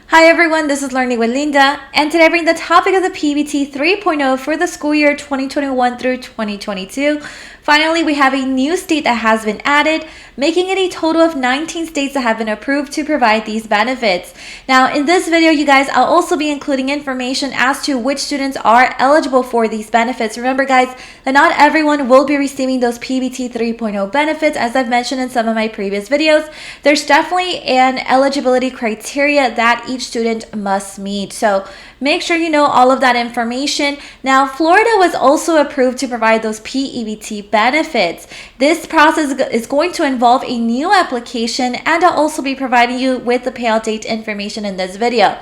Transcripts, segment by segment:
Hi everyone, this is Learning with Linda, and today I bring the topic of the PEBT 3.0 for the school year 2021 through 2022. Finally, we have a new state that has been added, making it a total of 19 states that have been approved to provide these benefits. Now, in this video, you guys, I'll also be including information as to which students are eligible for these benefits. Remember, guys, that not everyone will be receiving those PEBT 3.0 benefits. As I've mentioned in some of my previous videos, there's definitely an eligibility criteria that each student must meet. So make sure you know all of that information. Now, Florida was also approved to provide those PEBT benefits. This process is going to involve a new application, and I'll also be providing you with the payout date information in this video.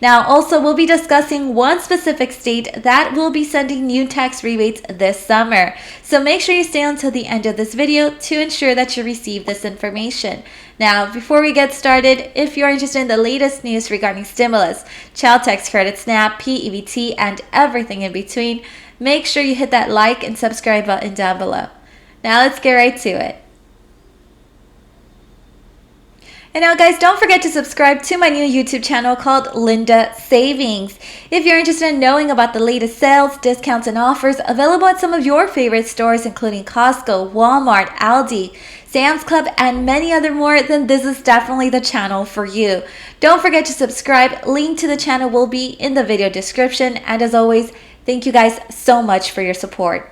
Now, also, we'll be discussing one specific state that will be sending new tax rebates this summer. So make sure you stay until the end of this video to ensure that you receive this information. Now, before we get started, if you're interested in the latest news regarding stimulus, child tax credit, SNAP, P-EBT, and everything in between, make sure you hit that like and subscribe button down below. Now, let's get right to it. And now, guys, don't forget to subscribe to my new YouTube channel called Linda Savings. If you're interested in knowing about the latest sales, discounts, and offers available at some of your favorite stores, including Costco, Walmart, Aldi, Sam's Club, and many other more, then this is definitely the channel for you. Don't forget to subscribe. Link to the channel will be in the video description. And as always, thank you guys so much for your support.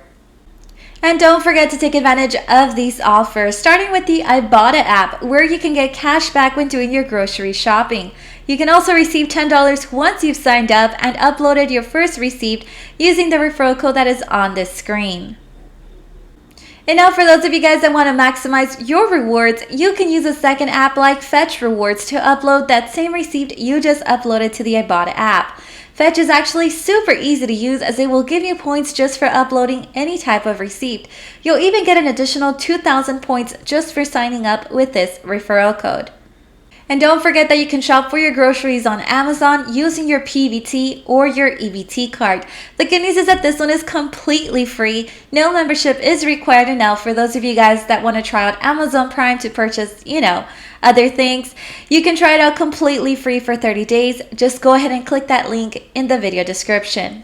And don't forget to take advantage of these offers, starting with the Ibotta app, where you can get cash back when doing your grocery shopping. You can also receive $10 once you've signed up and uploaded your first receipt using the referral code that is on this screen. And now, for those of you guys that want to maximize your rewards, you can use a second app like Fetch Rewards to upload that same receipt you just uploaded to the Ibotta app. Fetch is actually super easy to use, as it will give you points just for uploading any type of receipt. You'll even get an additional 2,000 points just for signing up with this referral code. And don't forget that you can shop for your groceries on Amazon using your PEBT or your EBT card. The good news is that this one is completely free. No membership is required. And now, for those of you guys that want to try out Amazon Prime to purchase, other things, you can try it out completely free for 30 days. Just go ahead and click that link in the video description.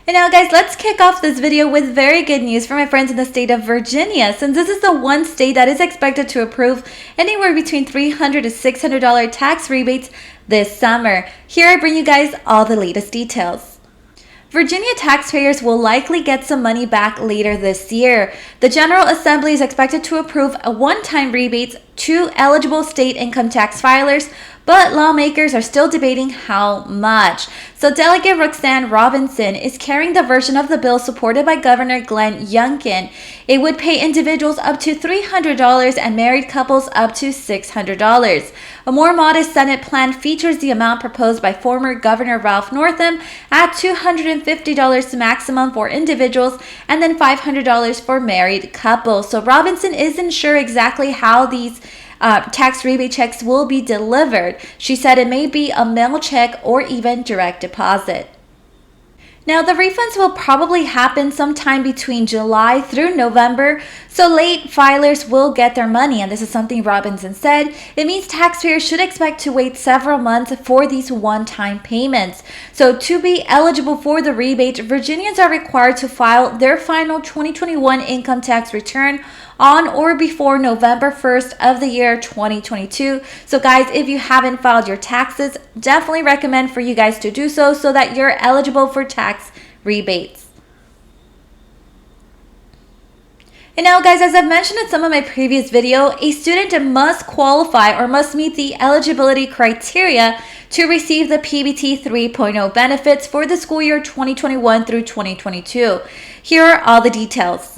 And now, guys, let's kick off this video with very good news for my friends in the state of Virginia, since this is the one state that is expected to approve anywhere between $300 to $600 tax rebates this summer. Here I bring you guys all the latest details. Virginia taxpayers will likely get some money back later this year. The General Assembly is expected to approve a one-time rebates to eligible state income tax filers, but lawmakers are still debating how much. So Delegate Roxanne Robinson is carrying the version of the bill supported by Governor Glenn Youngkin. It would pay individuals up to $300 and married couples up to $600. A more modest Senate plan features the amount proposed by former Governor Ralph Northam at $250 maximum for individuals and then $500 for married couples. So Robinson isn't sure exactly how these tax rebate checks will be delivered. She said it may be a mail check or even direct deposit. Now, the refunds will probably happen sometime between July through November, so late filers will get their money, and this is something Robinson said. It means taxpayers should expect to wait several months for these one-time payments. So to be eligible for the rebate, Virginians are required to file their final 2021 income tax return on or before November 1st of the year 2022. So guys, if you haven't filed your taxes, definitely recommend for you guys to do so that you're eligible for tax rebates. And now, guys, as I've mentioned in some of my previous video, a student must qualify or must meet the eligibility criteria to receive the PEBT 3.0 benefits for the school year 2021 through 2022. Here are all the details.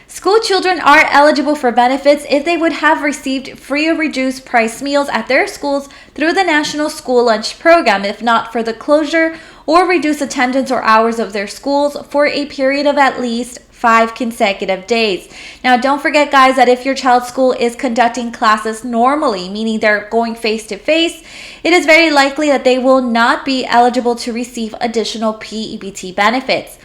School children are eligible for benefits if they would have received free or reduced price meals at their schools through the National School Lunch Program, if not for the closure or reduced attendance or hours of their schools for a period of at least 5 consecutive days. Now, don't forget, guys, that if your child's school is conducting classes normally, meaning they're going face-to-face, it is very likely that they will not be eligible to receive additional PEBT benefits.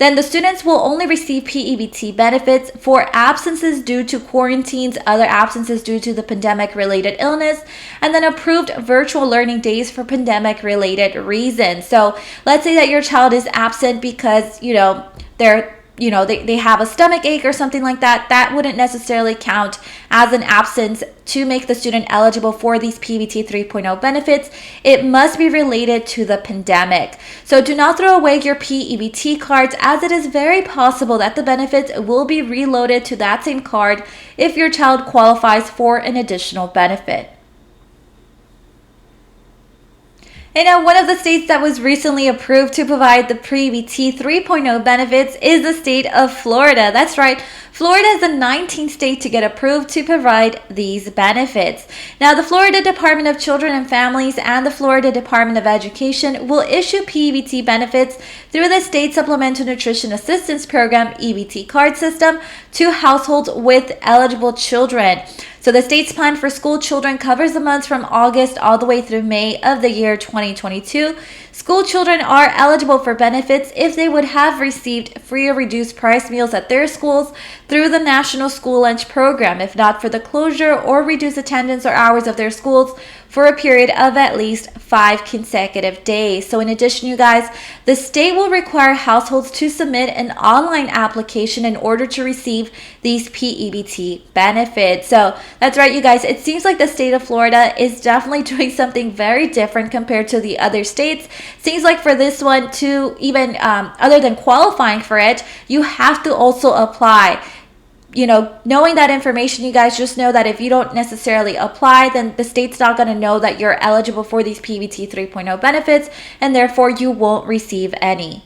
then the students will only receive PEBT benefits for absences due to quarantines, other absences due to the pandemic-related illness, and then approved virtual learning days for pandemic-related reasons. So let's say that your child is absent because, they have a stomach ache or something like that. That wouldn't necessarily count as an absence to make the student eligible for these PEBT 3.0 benefits. It must be related to the pandemic. So do not throw away your PEBT cards, as it is very possible that the benefits will be reloaded to that same card if your child qualifies for an additional benefit. And now, one of the states that was recently approved to provide the PEBT 3.0 benefits is the state of Florida. That's right. Florida is the 19th state to get approved to provide these benefits. Now, the Florida Department of Children and Families and the Florida Department of Education will issue PEBT benefits through the State Supplemental Nutrition Assistance Program (EBT) card system to households with eligible children. So the state's plan for school children covers the months from August all the way through May of the year 2022. School children are eligible for benefits if they would have received free or reduced price meals at their schools through the National School Lunch Program, if not for the closure or reduced attendance or hours of their schools for a period of at least 5 consecutive days. So in addition, you guys, the state will require households to submit an online application in order to receive these PEBT benefits. So that's right, you guys. It seems like the state of Florida is definitely doing something very different compared to the other states. Seems like for this one, to even other than qualifying for it, you have to also apply. Knowing that information, you guys, just know that if you don't necessarily apply, then the state's not going to know that you're eligible for these PEBT 3.0 benefits, and therefore you won't receive any.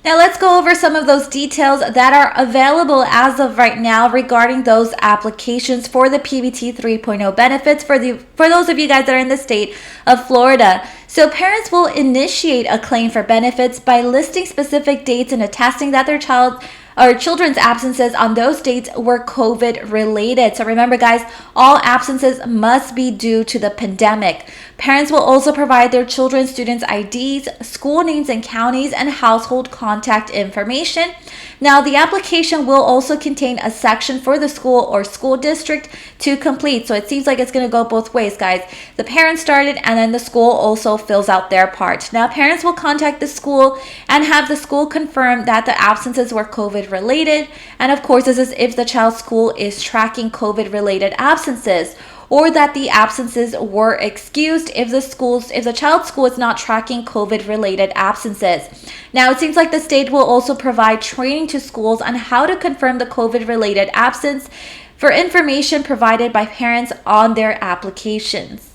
Now let's go over some of those details that are available as of right now regarding those applications for the PEBT 3.0 benefits for those of you guys that are in the state of Florida. So parents will initiate a claim for benefits by listing specific dates and attesting that their children's absences on those dates were COVID related. So remember, guys, all absences must be due to the pandemic. Parents will also provide their children's students' IDs, school names and counties, and household contact information. Now, the application will also contain a section for the school or school district to complete. So it seems like it's going to go both ways, guys. The parents started, and then the school also fills out their part. Now, parents will contact the school and have the school confirm that the absences were COVID related. And of course, this is if the child's school is tracking COVID related absences, or that the absences were excused if the child's school is not tracking COVID related absences. Now, it seems like the state will also provide training to schools on how to confirm the COVID related absence for information provided by parents on their applications.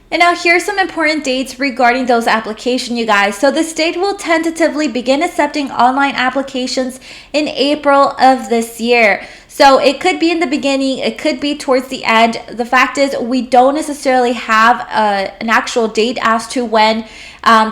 And now here's some important dates regarding those applications, you guys. So the state will tentatively begin accepting online applications in April of this year. So it could be in the beginning, it could be towards the end. The fact is, we don't necessarily have an actual date as to when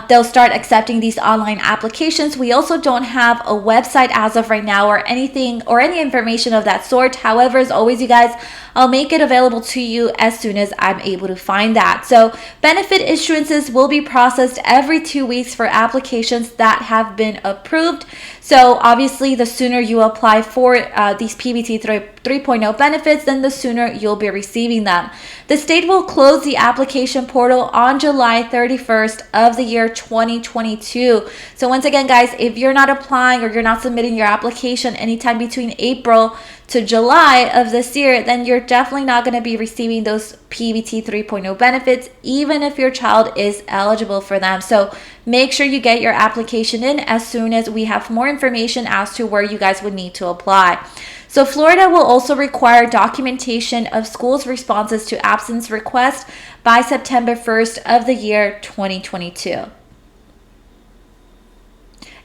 they'll start accepting these online applications. We also don't have a website as of right now or anything or any information of that sort. However, as always, you guys, I'll make it available to you as soon as I'm able to find that. So benefit issuances will be processed every 2 weeks for applications that have been approved. So obviously, the sooner you apply for these PEBT 3.0 benefits, then the sooner you'll be receiving them. The state will close the application portal on July 31st of the year 2022. So once again, guys, if you're not applying or you're not submitting your application anytime between April to July of this year, then you're definitely not going to be receiving those PEBT 3.0 benefits, even if your child is eligible for them. So make sure you get your application in as soon as we have more information as to where you guys would need to apply. So Florida will also require documentation of schools' responses to absence requests by September 1st of the year 2022.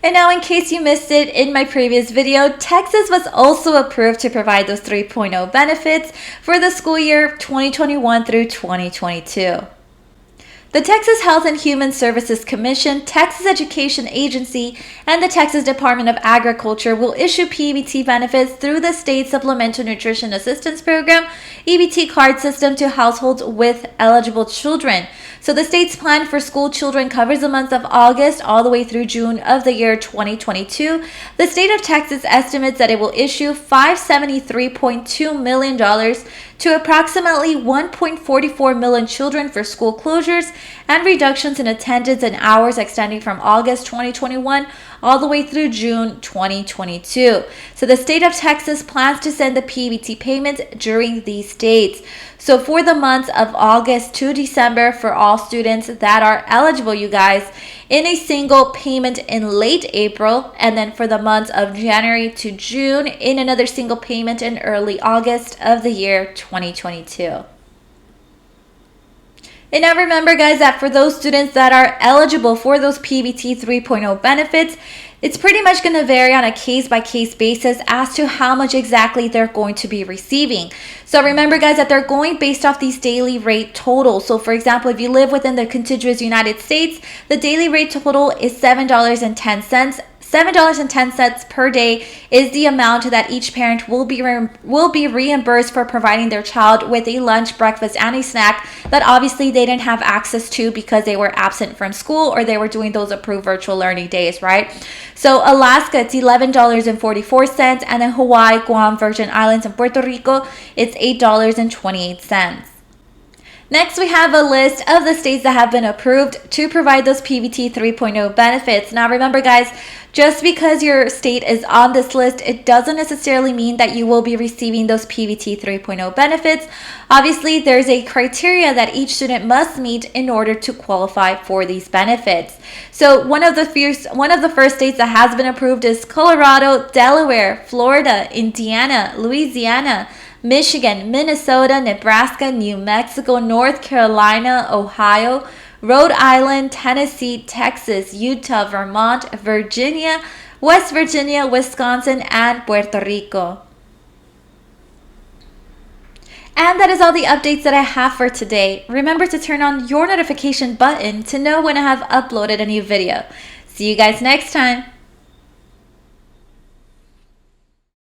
And now, in case you missed it in my previous video, Texas was also approved to provide those 3.0 benefits for the school year 2021 through 2022. The Texas Health and Human Services Commission, Texas Education Agency, and the Texas Department of Agriculture will issue PEBT benefits through the State Supplemental Nutrition Assistance Program (EBT) card system to households with eligible children. So the state's plan for school children covers the months of August all the way through June of the year 2022. The state of Texas estimates that it will issue $573.2 million to approximately 1.44 million children for school closures and reductions in attendance and hours extending from August 2021 all the way through June 2022. So the state of Texas plans to send the P-EBT payments during these dates. So for the months of August to December for all students that are eligible, you guys, in a single payment in late April, and then for the months of January to June in another single payment in early August of the year 2022. And now remember, guys, that for those students that are eligible for those P-EBT 3.0 benefits, it's pretty much going to vary on a case-by-case basis as to how much exactly they're going to be receiving. So remember, guys, that they're going based off these daily rate totals. So for example, if you live within the contiguous United States, the daily rate total is $7.10. $7.10 per day is the amount that each parent will be reimbursed for providing their child with a lunch, breakfast, and a snack that obviously they didn't have access to because they were absent from school or they were doing those approved virtual learning days, right? So Alaska, it's $11.44, and then Hawaii, Guam, Virgin Islands, and Puerto Rico, it's $8.28. Next, we have a list of the states that have been approved to provide those P-EBT 3.0 benefits. Now, remember, guys, just because your state is on this list, it doesn't necessarily mean that you will be receiving those P-EBT 3.0 benefits. Obviously, there's a criteria that each student must meet in order to qualify for these benefits. So one of the first states that has been approved is Colorado, Delaware, Florida, Indiana, Louisiana, Michigan, Minnesota, Nebraska, New Mexico, North Carolina, Ohio, Rhode Island, Tennessee, Texas, Utah, Vermont, Virginia, West Virginia, Wisconsin, and Puerto Rico. And that is all the updates that I have for today. Remember to turn on your notification button to know when I have uploaded a new video. See you guys next time.